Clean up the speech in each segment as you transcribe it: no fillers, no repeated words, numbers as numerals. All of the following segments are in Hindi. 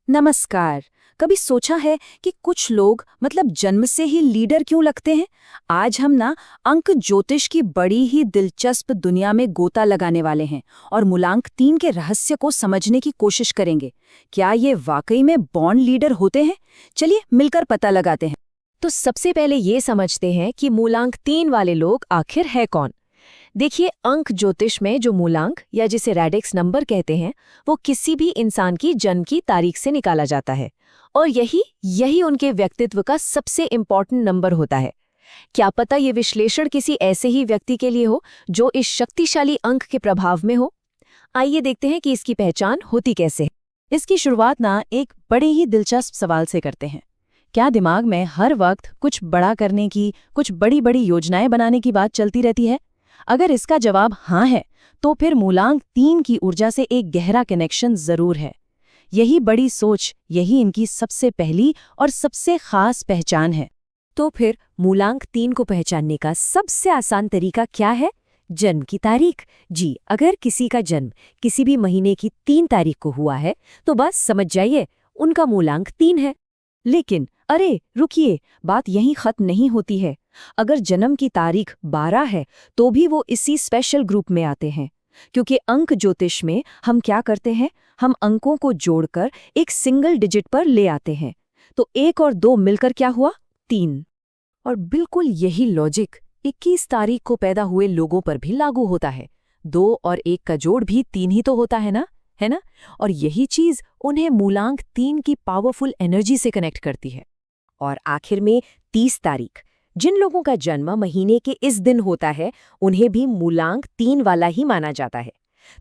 नमस्कार। कभी सोचा है कि कुछ लोग मतलब जन्म से ही लीडर क्यों लगते हैं? आज हम ना अंक ज्योतिष की बड़ी ही दिलचस्प दुनिया में गोता लगाने वाले हैं और मूलांक 3 के रहस्य को समझने की कोशिश करेंगे। क्या ये वाकई में बॉर्न लीडर होते हैं? चलिए मिलकर पता लगाते हैं। तो सबसे पहले ये समझते हैं कि मूलांक 3 वाले लोग आखिर है कौन। देखिए, अंक ज्योतिष में जो मूलांक या जिसे रेडिक्स नंबर कहते हैं, वो किसी भी इंसान की जन्म की तारीख से निकाला जाता है और यही उनके व्यक्तित्व का सबसे इम्पॉर्टेंट नंबर होता है। क्या पता ये विश्लेषण किसी ऐसे ही व्यक्ति के लिए हो जो इस शक्तिशाली अंक के प्रभाव में हो। आइए देखते हैं कि इसकी पहचान होती कैसे है। इसकी शुरुआत ना एक बड़े ही दिलचस्प सवाल से करते हैं। क्या दिमाग में हर वक्त कुछ बड़ा करने की, कुछ बड़ी बड़ी योजनाएं बनाने की बात चलती रहती है? अगर इसका जवाब हाँ है, तो फिर मूलांक 3 की ऊर्जा से एक गहरा कनेक्शन जरूर है। यही बड़ी सोच, यही इनकी सबसे पहली और सबसे खास पहचान है। तो फिर मूलांक 3 को पहचानने का सबसे आसान तरीका क्या है? जन्म की तारीख। जी, अगर किसी का जन्म किसी भी महीने की 3 तारीख को हुआ है, तो बस समझ जाइए उनका मूलांक 3 है। लेकिन अरे रुकिए, बात यहीं खत्म नहीं होती है। अगर जन्म की तारीख 12 है, तो भी वो इसी स्पेशल ग्रुप में आते हैं, क्योंकि अंक ज्योतिष में हम क्या करते हैं, हम अंकों को जोड़कर एक सिंगल डिजिट पर ले आते हैं। तो 1 और 2 मिलकर क्या हुआ? 3। और बिल्कुल यही लॉजिक 21 तारीख को पैदा हुए लोगों पर भी लागू होता है। 2 और 1 का जोड़ भी 3 ही तो होता है ना? और यही चीज उन्हें मूलांक 3 की पावरफुल एनर्जी से कनेक्ट करती है। और आखिर में 30 तारीख, जिन लोगों का जन्म महीने के इस दिन होता है, उन्हें भी मूलांक 3 वाला ही माना जाता है।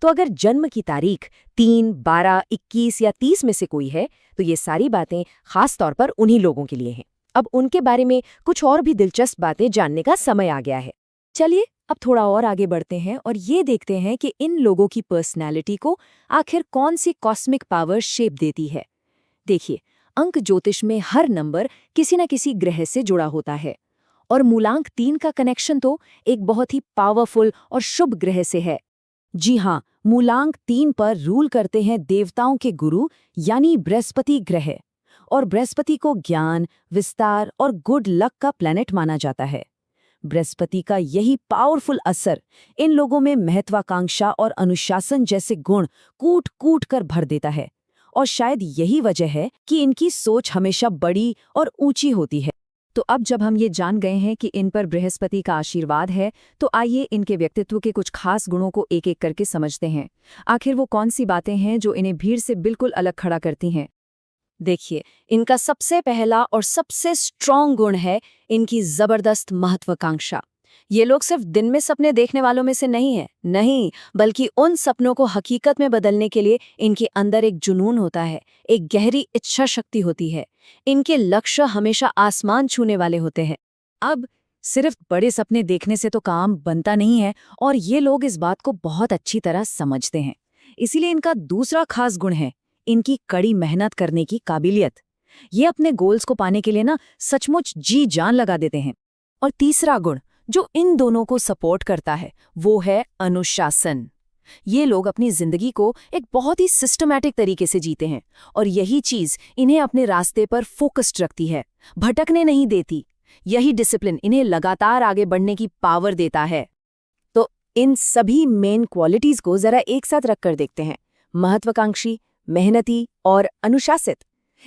तो अगर जन्म की तारीख 3, 12, 21 या 30 में से कोई है, तो ये सारी बातें खास तौर पर उन्हीं लोगों के लिए हैं। अब उनके बारे में कुछ और भी दिलचस्प बातें जानने का समय आ गया है। चलिए अब थोड़ा और आगे बढ़ते हैं और ये देखते हैं कि इन लोगों की पर्सनैलिटी को आखिर कौन सी कॉस्मिक पावर शेप देती है। देखिए, अंक ज्योतिष में हर नंबर किसी न किसी ग्रह से जुड़ा होता है और मूलांक 3 का कनेक्शन तो एक बहुत ही पावरफुल और शुभ ग्रह से है। जी हाँ, मूलांक 3 पर रूल करते हैं देवताओं के गुरु यानी बृहस्पति ग्रह। और बृहस्पति को ज्ञान, विस्तार और गुड लक का प्लैनेट माना जाता है। बृहस्पति का यही पावरफुल असर इन लोगों में महत्वाकांक्षा और अनुशासन जैसे गुण कूट कूट कर भर देता है। और शायद यही वजह है कि इनकी सोच हमेशा बड़ी और ऊंची होती है। तो अब जब हम ये जान गए हैं कि इन पर बृहस्पति का आशीर्वाद है, तो आइए इनके व्यक्तित्व के कुछ खास गुणों को एक एक करके समझते हैं। आखिर वो कौन सी बातें हैं जो इन्हें भीड़ से बिल्कुल अलग खड़ा करती हैं? देखिए, इनका सबसे पहला और सबसे स्ट्रॉन्ग गुण है इनकी जबरदस्त महत्वाकांक्षा। ये लोग सिर्फ दिन में सपने देखने वालों में से नहीं, बल्कि उन सपनों को हकीकत में बदलने के लिए इनके अंदर एक जुनून होता है, एक गहरी इच्छा शक्ति होती है। इनके लक्ष्य हमेशा आसमान छूने वाले होते हैं। अब सिर्फ बड़े सपने देखने से तो काम बनता नहीं है और ये लोग इस बात को बहुत अच्छी तरह समझते हैं। इसीलिए इनका दूसरा खास गुण है इनकी कड़ी मेहनत करने की काबिलियत। ये अपने गोल्स को पाने के लिए ना सचमुच जी जान लगा देते हैं। और तीसरा गुण जो इन दोनों को सपोर्ट करता है, वो है अनुशासन। ये लोग अपनी जिंदगी को एक बहुत ही सिस्टमैटिक तरीके से जीते हैं और यही चीज इन्हें अपने रास्ते पर फोकस्ड रखती है, भटकने नहीं देती। यही डिसिप्लिन इन्हें लगातार आगे बढ़ने की पावर देता है। तो इन सभी मेन क्वालिटीज को जरा एक साथ रखकर देखते हैं: महत्वाकांक्षी, मेहनती और अनुशासित।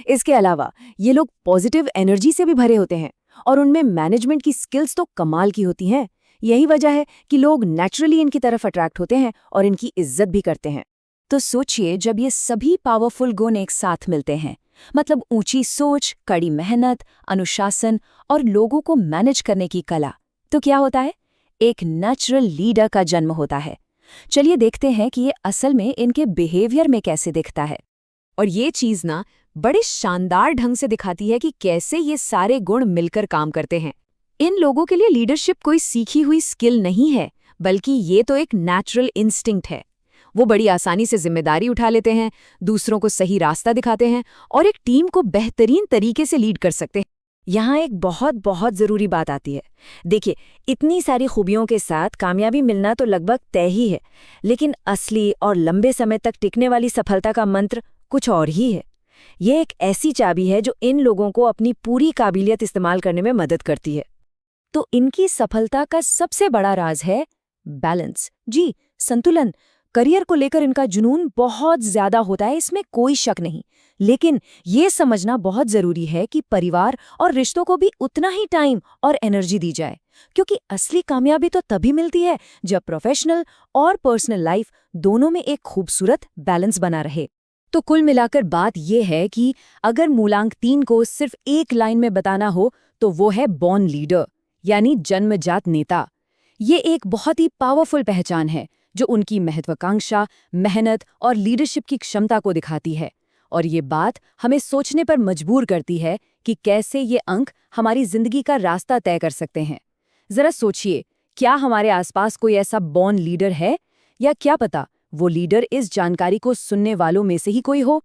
इसके अलावा ये लोग पॉजिटिव एनर्जी से भी भरे होते हैं और उनमें मैनेजमेंट की स्किल्स तो कमाल की होती हैं। यही वजह है कि लोग नेचुरली इनकी तरफ अट्रैक्ट होते हैं और इनकी इज्जत भी करते हैं। तो सोचिए, जब ये सभी पावरफुल गुण एक साथ मिलते हैं, मतलब ऊंची सोच, कड़ी मेहनत, अनुशासन और लोगों को मैनेज करने की कला, तो क्या होता है? एक नेचुरल लीडर का जन्म होता है। चलिए देखते हैं कि ये असल में इनके बिहेवियर में कैसे दिखता है। और ये चीज ना बड़े शानदार ढंग से दिखाती है कि कैसे ये सारे गुण मिलकर काम करते हैं। इन लोगों के लिए लीडरशिप कोई सीखी हुई स्किल नहीं है, बल्कि ये तो एक नेचुरल इंस्टिंक्ट है। वो बड़ी आसानी से जिम्मेदारी उठा लेते हैं, दूसरों को सही रास्ता दिखाते हैं और एक टीम को बेहतरीन तरीके से लीड कर सकते हैं। यहाँ एक बहुत बहुत ज़रूरी बात आती है। देखिए, इतनी सारी खूबियों के साथ कामयाबी मिलना तो लगभग तय ही है, लेकिन असली और लंबे समय तक टिकने वाली सफलता का मंत्र कुछ और ही है। ये एक ऐसी चाबी है जो इन लोगों को अपनी पूरी काबिलियत इस्तेमाल करने में मदद करती है। तो इनकी सफलता का सबसे बड़ा राज है बैलेंस। जी, संतुलन। करियर को लेकर इनका जुनून बहुत ज्यादा होता है, इसमें कोई शक नहीं। लेकिन ये समझना बहुत जरूरी है कि परिवार और रिश्तों को भी उतना ही टाइम और एनर्जी दी जाए, क्योंकि असली कामयाबी तो तभी मिलती है जब प्रोफेशनल और पर्सनल लाइफ दोनों में एक खूबसूरत बैलेंस बना रहे। तो कुल मिलाकर बात यह है कि अगर मूलांक 3 को सिर्फ एक लाइन में बताना हो तो वो है बॉर्न लीडर, यानी जन्मजात नेता। ये एक बहुत ही पावरफुल पहचान है जो उनकी महत्वाकांक्षा, मेहनत और लीडरशिप की क्षमता को दिखाती है। और ये बात हमें सोचने पर मजबूर करती है कि कैसे ये अंक हमारी जिंदगी का रास्ता तय कर सकते हैं। जरा सोचिए, क्या हमारे आसपास कोई ऐसा बॉर्न लीडर है, या क्या पता वो लीडर इस जानकारी को सुनने वालों में से ही कोई हो।